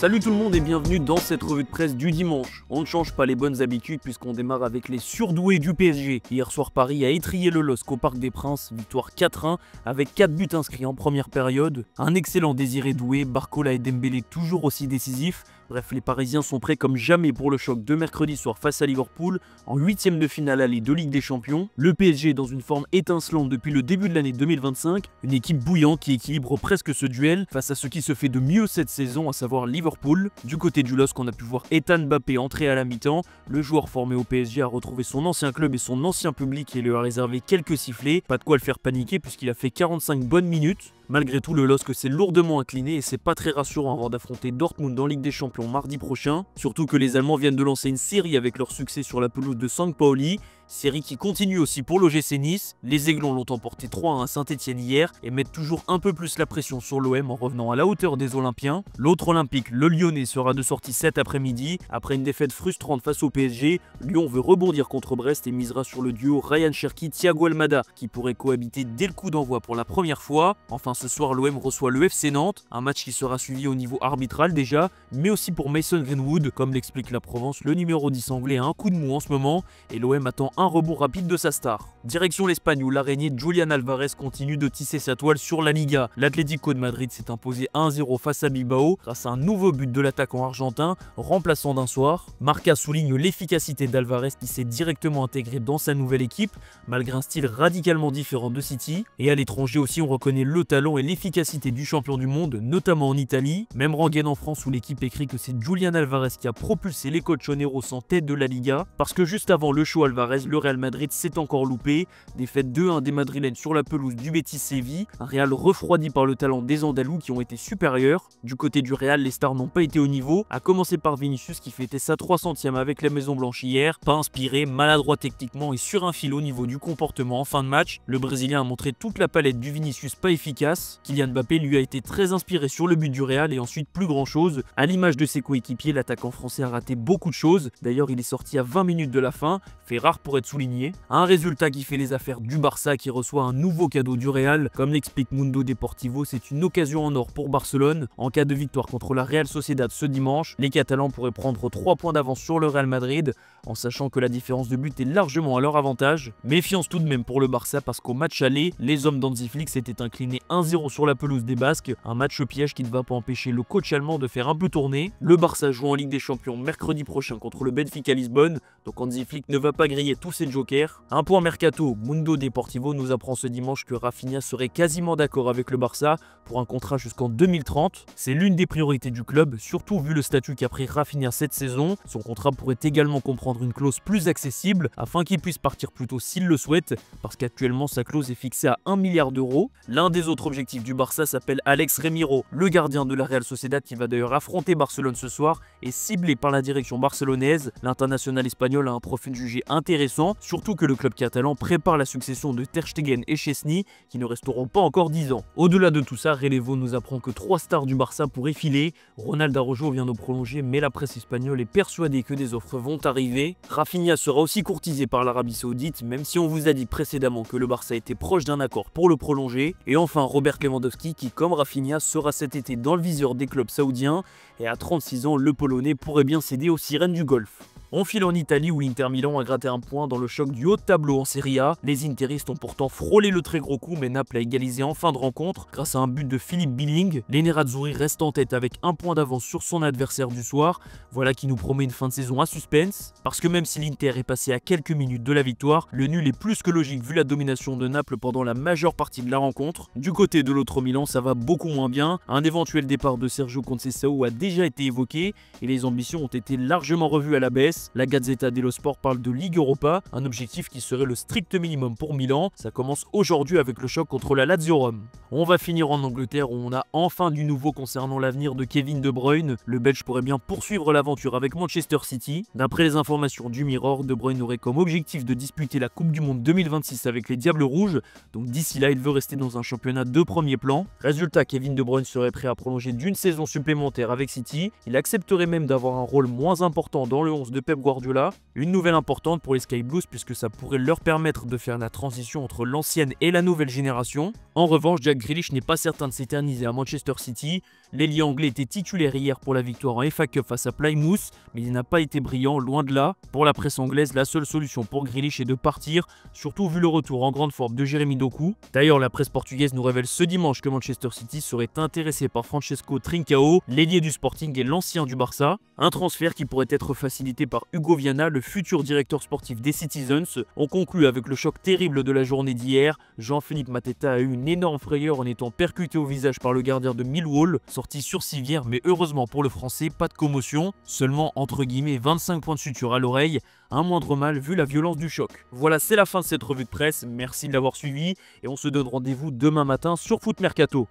Salut tout le monde et bienvenue dans cette revue de presse du dimanche. On ne change pas les bonnes habitudes puisqu'on démarre avec les surdoués du PSG. Hier soir, Paris a étrillé le LOSC au Parc des Princes, victoire 4-1 avec 4 buts inscrits en première période. Un excellent Désiré Doué, Barcola et Dembélé toujours aussi décisifs. Bref, les Parisiens sont prêts comme jamais pour le choc de mercredi soir face à Liverpool en 8e de finale aller de Ligue des Champions. Le PSG est dans une forme étincelante depuis le début de l'année 2025, une équipe bouillante qui équilibre presque ce duel face à ce qui se fait de mieux cette saison, à savoir Liverpool. Du côté du LOSC, on a pu voir Ethan Mbappé entrer à la mi-temps. Le joueur formé au PSG a retrouvé son ancien club et son ancien public et lui a réservé quelques sifflets. Pas de quoi le faire paniquer puisqu'il a fait 45 bonnes minutes. Malgré tout, le LOSC s'est lourdement incliné et c'est pas très rassurant avant d'affronter Dortmund en Ligue des Champions mardi prochain. Surtout que les Allemands viennent de lancer une série avec leur succès sur la pelouse de Sampaoli. Série qui continue aussi pour l'OGC Nice. Les Aiglons l'ont emporté 3-1 à Saint-Etienne hier et mettent toujours un peu plus la pression sur l'OM en revenant à la hauteur des Olympiens. L'autre Olympique, le Lyonnais, sera de sortie cet après-midi. Après une défaite frustrante face au PSG, Lyon veut rebondir contre Brest et misera sur le duo Ryan Cherki-Thiago Almada qui pourrait cohabiter dès le coup d'envoi pour la première fois. Enfin, ce soir, l'OM reçoit le FC Nantes, un match qui sera suivi au niveau arbitral déjà, mais aussi pour Mason Greenwood. Comme l'explique la Provence, le numéro 10 anglais a un coup de mou en ce moment et l'OM attend un rebond rapide de sa star. Direction l'Espagne où l'araignée Julián Álvarez continue de tisser sa toile sur la Liga. L'Atlético de Madrid s'est imposé 1-0 face à Bilbao grâce à un nouveau but de l'attaquant argentin, remplaçant d'un soir. Marca souligne l'efficacité d'Álvarez qui s'est directement intégré dans sa nouvelle équipe, malgré un style radicalement différent de City. Et à l'étranger aussi, on reconnaît le talent et l'efficacité du champion du monde, notamment en Italie. Même rengaine en France où l'équipe écrit que c'est Julián Álvarez qui a propulsé les Colchoneros en tête de la Liga, parce que juste avant le show Álvarez, le Real Madrid s'est encore loupé. Défaite 2-1 des Madrilènes sur la pelouse du Betis Séville, un Real refroidi par le talent des Andalous qui ont été supérieurs. Du côté du Real, les stars n'ont pas été au niveau, à commencer par Vinicius qui fêtait sa 300e avec la Maison Blanche hier. Pas inspiré, maladroit techniquement et sur un fil au niveau du comportement en fin de match. Le Brésilien a montré toute la palette du Vinicius pas efficace. Kylian Mbappé lui a été très inspiré sur le but du Real et ensuite plus grand chose. À l'image de ses coéquipiers, l'attaquant français a raté beaucoup de choses. D'ailleurs, il est sorti à 20 minutes de la fin, fait rare pour être souligné. Un résultat qui fait les affaires du Barça qui reçoit un nouveau cadeau du Real. Comme l'explique Mundo Deportivo, c'est une occasion en or pour Barcelone. En cas de victoire contre la Real Sociedad ce dimanche, les Catalans pourraient prendre 3 points d'avance sur le Real Madrid, en sachant que la différence de but est largement à leur avantage. Méfiance tout de même pour le Barça parce qu'au match aller, les hommes d'Hansi Flick s'étaient inclinés 1-0 sur la pelouse des Basques, un match piège qui ne va pas empêcher le coach allemand de faire un peu tourner. Le Barça joue en Ligue des Champions mercredi prochain contre le Benfica Lisbonne, donc Hansi Flick ne va pas griller tous ses jokers. Un point mercato, Mundo Deportivo nous apprend ce dimanche que Rafinha serait quasiment d'accord avec le Barça pour un contrat jusqu'en 2030. C'est l'une des priorités du club, surtout vu le statut qu'a pris Rafinha cette saison. Son contrat pourrait également comprendre une clause plus accessible afin qu'il puisse partir plus tôt s'il le souhaite, parce qu'actuellement sa clause est fixée à 1 milliard d'euros. L'un des autres objectifs du Barça s'appelle Alex Remiro, le gardien de la Real Sociedad qui va d'ailleurs affronter Barcelone ce soir et ciblé par la direction barcelonaise. L'international espagnol a un profil jugé intéressant, surtout que le club catalan prépare la succession de Ter Stegen et Chesney qui ne resteront pas encore 10 ans. Au-delà de tout ça, Relevo nous apprend que 3 stars du Barça pourraient filer. Ronald Araujo vient de prolonger, mais la presse espagnole est persuadée que des offres vont arriver. Rafinha sera aussi courtisé par l'Arabie Saoudite, même si on vous a dit précédemment que le Barça était proche d'un accord pour le prolonger. Et enfin Robert Lewandowski qui, comme Rafinha, sera cet été dans le viseur des clubs saoudiens, et à 36 ans, le Polonais pourrait bien céder aux sirènes du Golfe. On file en Italie où l'Inter Milan a gratté un point dans le choc du haut de tableau en Serie A. Les Interistes ont pourtant frôlé le très gros coup, mais Naples a égalisé en fin de rencontre grâce à un but de Philippe Billing. Les Nerazzurri restent en tête avec un point d'avance sur son adversaire du soir. Voilà qui nous promet une fin de saison à suspense. Parce que même si l'Inter est passé à quelques minutes de la victoire, le nul est plus que logique vu la domination de Naples pendant la majeure partie de la rencontre. Du côté de l'autre Milan, ça va beaucoup moins bien. Un éventuel départ de Sergio Conceição a déjà été évoqué et les ambitions ont été largement revues à la baisse. La Gazzetta dello Sport parle de Ligue Europa, un objectif qui serait le strict minimum pour Milan. Ça commence aujourd'hui avec le choc contre la Lazio Rome. On va finir en Angleterre où on a enfin du nouveau concernant l'avenir de Kevin De Bruyne. Le Belge pourrait bien poursuivre l'aventure avec Manchester City. D'après les informations du Mirror, De Bruyne aurait comme objectif de disputer la Coupe du Monde 2026 avec les Diables Rouges. Donc d'ici là, il veut rester dans un championnat de premier plan. Résultat, Kevin De Bruyne serait prêt à prolonger d'une saison supplémentaire avec City. Il accepterait même d'avoir un rôle moins important dans le 11 de Pep Pep Guardiola. Une nouvelle importante pour les Sky Blues puisque ça pourrait leur permettre de faire la transition entre l'ancienne et la nouvelle génération. En revanche, Jack Grealish n'est pas certain de s'éterniser à Manchester City. L'ailier anglais était titulaire hier pour la victoire en FA Cup face à Plymouth, mais il n'a pas été brillant, loin de là. Pour la presse anglaise, la seule solution pour Grealish est de partir, surtout vu le retour en grande forme de Jérémy Doku. D'ailleurs, la presse portugaise nous révèle ce dimanche que Manchester City serait intéressé par Francesco Trincao, l'ailier du Sporting et l'ancien du Barça. Un transfert qui pourrait être facilité par Hugo Viana, le futur directeur sportif des Citizens. On conclut avec le choc terrible de la journée d'hier. Jean-Philippe Mateta a eu une énorme frayeur en étant percuté au visage par le gardien de Millwall, sorti sur civière, mais heureusement pour le français, pas de commotion. Seulement, entre guillemets, 25 points de suture à l'oreille. Un moindre mal vu la violence du choc. Voilà, c'est la fin de cette revue de presse. Merci de l'avoir suivi et on se donne rendez-vous demain matin sur Foot Mercato.